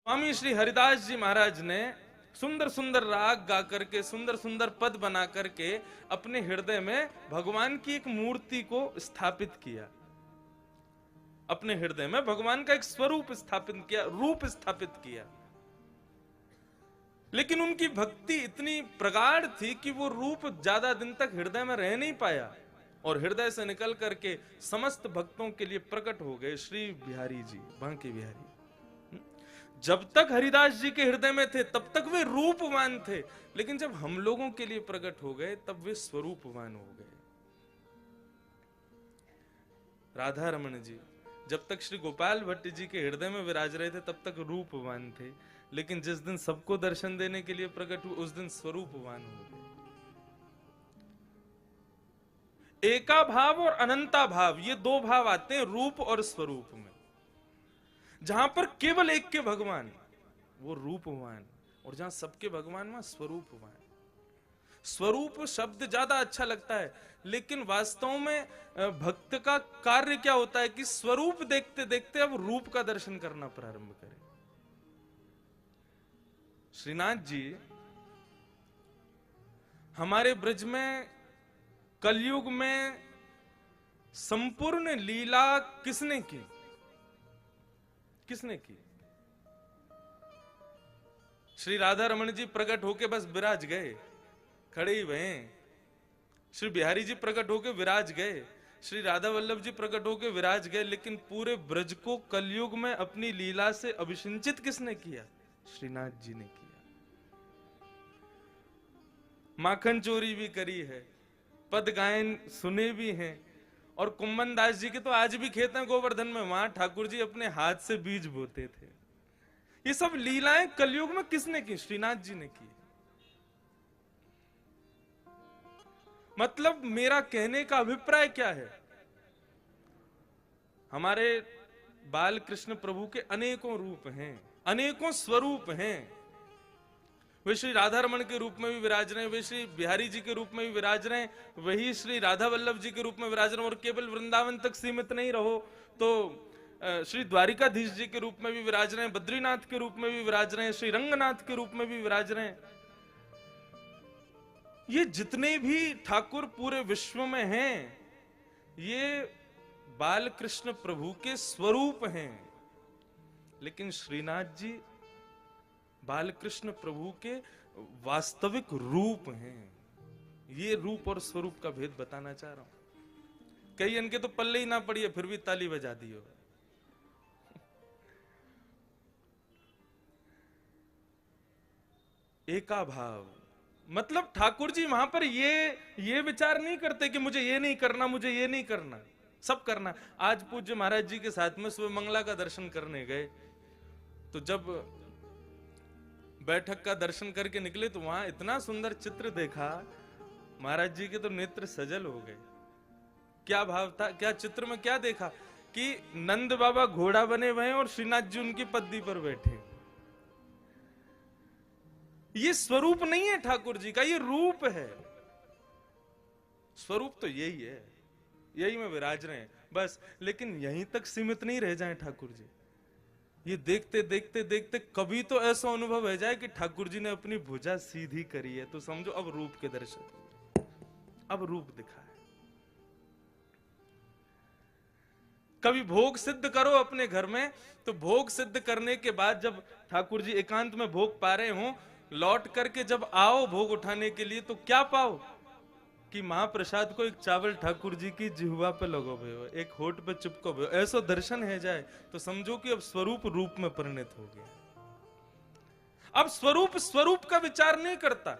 स्वामी श्री हरिदास जी महाराज ने सुंदर सुंदर राग गा करके, सुंदर सुंदर पद बना करके अपने हृदय में भगवान की एक मूर्ति को स्थापित किया। अपने हृदय में भगवान का एक स्वरूप स्थापित किया, रूप स्थापित किया। लेकिन उनकी भक्ति इतनी प्रगाढ़ थी कि वो रूप ज्यादा दिन तक हृदय में रह नहीं पाया और हृदय से निकल करके समस्त भक्तों के लिए प्रकट हो गए श्री बिहारी जी, बांके बिहारी। जब तक हरिदास जी के हृदय में थे तब तक वे रूपवान थे, लेकिन जब हम लोगों के लिए प्रकट हो गए तब वे स्वरूपवान हो गए। राधा रमन जी जब तक श्री गोपाल भट्ट जी के हृदय में विराज रहे थे तब तक रूपवान थे, लेकिन जिस दिन सबको दर्शन देने के लिए प्रकट हुए उस दिन स्वरूपवान हो गए। एका भाव और अनंता भाव, ये दो भाव आते हैं रूप और स्वरूप में। जहां पर केवल एक के भगवान वो रूपवान, और जहां सबके भगवान वहां स्वरूपवान। स्वरूप शब्द ज्यादा अच्छा लगता है, लेकिन वास्तव में भक्त का कार्य क्या होता है कि स्वरूप देखते देखते अब रूप का दर्शन करना प्रारंभ करें। श्रीनाथ जी हमारे ब्रज में कलयुग में संपूर्ण लीला किसने की? किसने की? श्री राधा रमन जी प्रकट होके बस विराज गए, खड़े ही हुए। श्री बिहारी जी प्रकट होके विराज गए, श्री राधा वल्लभ जी प्रकट होके विराज गए, लेकिन पूरे ब्रज को कलयुग में अपनी लीला से अभिषिंचित किसने किया? श्रीनाथ जी ने किया। माखन चोरी भी करी है, पद गायन सुने भी हैं, और कुम्मन दास जी के तो आज भी खेत हैं गोवर्धन में, वहां ठाकुर जी अपने हाथ से बीज बोते थे। ये सब लीलाएं कलयुग में किसने की? श्रीनाथ जी ने की। मतलब मेरा कहने का अभिप्राय क्या है? हमारे बाल कृष्ण प्रभु के अनेकों रूप हैं, अनेकों स्वरूप हैं। वे श्री राधा रमन के रूप में भी विराज रहे हैं, वे श्री बिहारी जी के रूप में भी विराज रहे हैं, वही श्री राधा वल्लभ जी के रूप में विराज रहे हैं। और केवल वृंदावन तक सीमित नहीं रहो तो श्री द्वारिकाधीश जी के रूप में भी विराज रहे हैं, बद्रीनाथ के रूप में भी विराज रहे हैं, श्री रंगनाथ के रूप में भी विराज रहे हैं। ये जितने भी ठाकुर पूरे विश्व में हैं, ये बाल कृष्ण प्रभु के स्वरूप हैं। लेकिन श्रीनाथ जी बालकृष्ण प्रभु के वास्तविक रूप हैं। ये रूप और स्वरूप का भेद बताना चाह रहा हूं। कई इनके तो पल्ले ही ना पड़िए फिर भी ताली बजा दी हो। एका भाव मतलब ठाकुर जी वहां पर ये विचार नहीं करते कि मुझे ये नहीं करना, मुझे ये नहीं करना, सब करना। आज पूज्य महाराज जी के साथ में सुबह मंगला का दर्शन करने गए, तो जब बैठक का दर्शन करके निकले तो वहां इतना सुंदर चित्र देखा, महाराज जी के तो नेत्र सजल हो गए। क्या भाव था, क्या चित्र में क्या देखा कि नंद बाबा घोड़ा बने हुए हैं और श्रीनाथ जी उनकी पद्दी पर बैठे। ये स्वरूप नहीं है ठाकुर जी का, ये रूप है। स्वरूप तो यही है, यही में विराज रहे हैं बस। लेकिन यहीं तक सीमित नहीं रह जाए ठाकुर जी। ये देखते देखते देखते कभी तो ऐसा अनुभव हो जाए कि ठाकुर जी ने अपनी भुजा सीधी करी है, तो समझो अब रूप के दर्शन, अब रूप दिखा है। कभी भोग सिद्ध करो अपने घर में, तो भोग सिद्ध करने के बाद जब ठाकुर जी एकांत में भोग पा रहे हो, लौट करके जब आओ भोग उठाने के लिए, तो क्या पाओ कि महाप्रसाद को एक चावल ठाकुर जी की जिह्वा पे लगो भयो, एक होठ पे चिपको भयो, ऐसा दर्शन है जाए तो समझो कि अब स्वरूप रूप में परिणत हो गया। अब स्वरूप स्वरूप का विचार नहीं करता,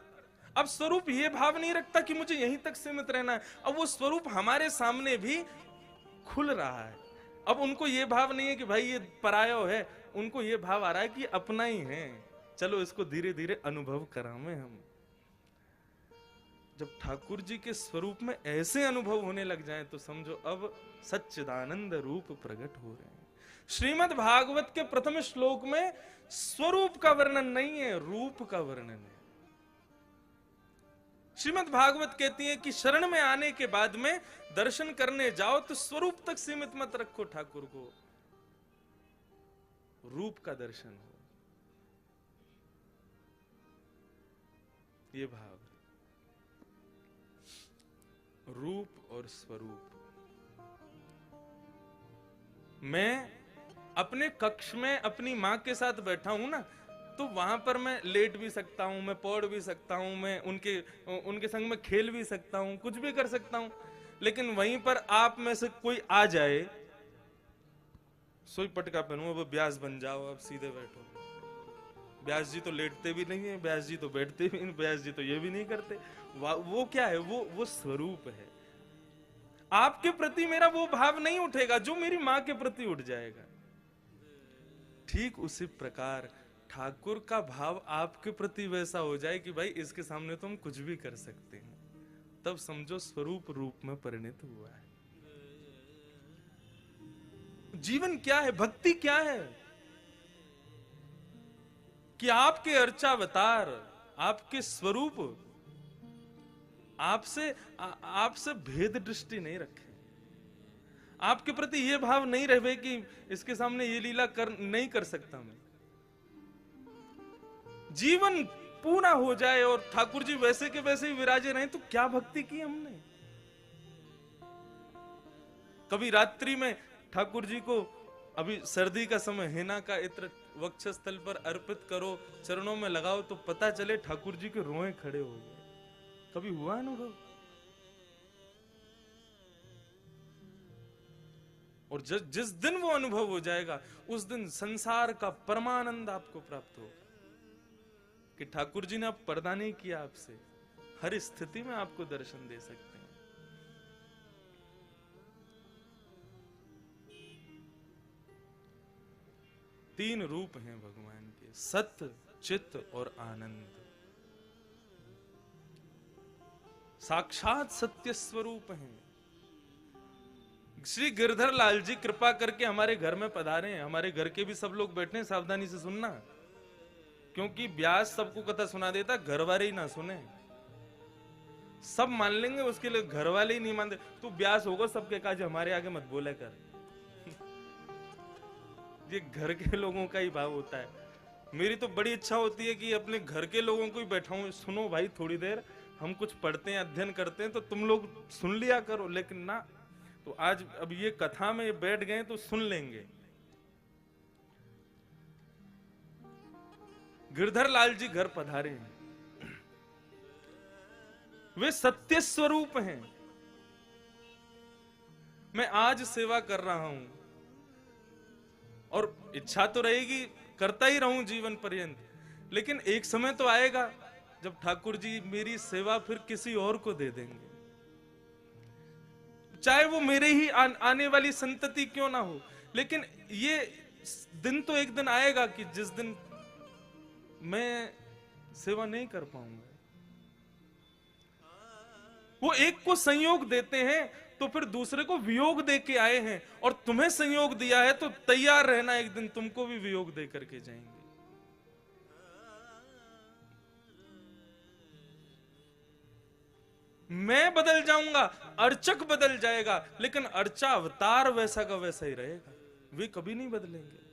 अब स्वरूप ये भाव नहीं रखता कि मुझे यहीं तक सीमित रहना है। अब वो स्वरूप हमारे सामने भी खुल रहा है। अब उनको ये भाव नहीं है कि भाई ये पराया है, उनको ये भाव आ रहा है कि अपना ही है, चलो इसको धीरे धीरे अनुभव करावें हम। जब ठाकुर जी के स्वरूप में ऐसे अनुभव होने लग जाएं तो समझो अब सच्चिदानंद रूप प्रकट हो रहे हैं। श्रीमद् भागवत के प्रथम श्लोक में स्वरूप का वर्णन नहीं है, रूप का वर्णन है। श्रीमद् भागवत कहती है कि शरण में आने के बाद में दर्शन करने जाओ तो स्वरूप तक सीमित मत रखो ठाकुर को, रूप का दर्शन हो। ये भाव, रूप और स्वरूप। मैं अपने कक्ष में अपनी मां के साथ बैठा हूं ना, तो वहां पर मैं लेट भी सकता हूं, मैं पढ़ भी सकता हूं, मैं उनके संग में खेल भी सकता हूं, कुछ भी कर सकता हूं। लेकिन वहीं पर आप में से कोई आ जाए, सोई पटका पहनो, अब ब्यास बन जाओ, अब सीधे बैठो। ब्यास जी तो लेटते भी नहीं है, ब्यास जी तो बैठते भी नहीं, ब्यास जी तो ये भी नहीं करते। वो क्या है? वो स्वरूप है। आपके प्रति मेरा वो भाव नहीं उठेगा जो मेरी मां के प्रति उठ जाएगा। ठीक उसी प्रकार ठाकुर का भाव आपके प्रति वैसा हो जाए कि भाई इसके सामने तो हम कुछ भी कर सकते हैं, तब समझो स्वरूप रूप में परिणत हुआ है। जीवन क्या है, भक्ति क्या है? कि आपके अर्चावतार, आपके स्वरूप आपसे भेद दृष्टि नहीं रखे, आपके प्रति यह भाव नहीं रहे कि इसके सामने ये लीला नहीं कर सकता मैं। जीवन पूरा हो जाए और ठाकुर जी वैसे के वैसे ही विराजे रहे, तो क्या भक्ति की हमने। कभी रात्रि में ठाकुर जी को, अभी सर्दी का समय, हेना का इत्र वक्षस्थल पर अर्पित करो, चरणों में लगाओ, तो पता चले ठाकुर जी के रोए खड़े हो गए। कभी हुआ अनुभव? और जिस दिन वो अनुभव हो जाएगा, उस दिन संसार का परमानंद आपको प्राप्त होगा कि ठाकुर जी ने अब पर्दा नहीं किया आपसे, हर स्थिति में आपको दर्शन दे सकते हैं। तीन रूप हैं भगवान के, सत्य, चित्त और आनंद। साक्षात सत्य स्वरूप हैं। श्री गिरधर लाल जी कृपा करके हमारे घर में पधारे हैं। हमारे घर के भी सब लोग बैठे हैं, सावधानी से सुनना, क्योंकि व्यास सबको कथा सुना देता, घर वाले ही ना सुने। सब मान लेंगे, उसके लिए घर वाले ही नहीं मानते। तू व्यास होगा सबके काज, हमारे आगे मत बोले कर। ये घर के लोगों का ही भाव होता है। मेरी तो बड़ी इच्छा होती है कि अपने घर के लोगों को ही बैठाऊं, सुनो भाई थोड़ी देर, हम कुछ पढ़ते हैं, अध्ययन करते हैं, तो तुम लोग सुन लिया करो। लेकिन ना, तो आज अब ये कथा में बैठ गए तो सुन लेंगे। गिरधर लाल जी घर पधारे हैं, वे सत्य स्वरूप हैं। मैं आज सेवा कर रहा हूं और इच्छा तो रहेगी करता ही रहूं जीवन पर्यंत, लेकिन एक समय तो आएगा जब ठाकुर जी मेरी सेवा फिर किसी और को दे देंगे, चाहे वो मेरे ही आने वाली संतति क्यों ना हो। लेकिन ये दिन तो एक दिन आएगा कि जिस दिन मैं सेवा नहीं कर पाऊंगा। वो एक को संयोग देते हैं तो फिर दूसरे को वियोग दे के आए हैं, और तुम्हें संयोग दिया है तो तैयार रहना, एक दिन तुमको भी वियोग दे करके जाएंगे। मैं बदल जाऊंगा, अर्चक बदल जाएगा, लेकिन अर्चा अवतार वैसा का वैसा ही रहेगा, वे कभी नहीं बदलेंगे।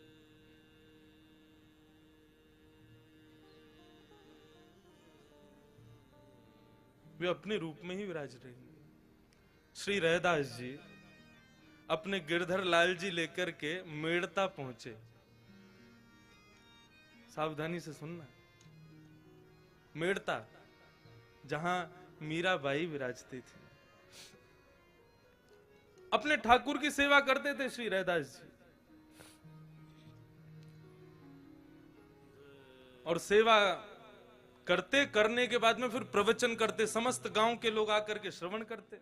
वे अपने रूप में ही विराज रहेंगे। श्री रैदास जी अपने गिरधर लाल जी लेकर के मेड़ता पहुंचे। सावधानी से सुनना, मेड़ता जहां मीराबाई विराजती थी, अपने ठाकुर की सेवा करते थे श्री रैदास जी। और सेवा करने के बाद में फिर प्रवचन करते, समस्त गांव के लोग आकर के श्रवण करते।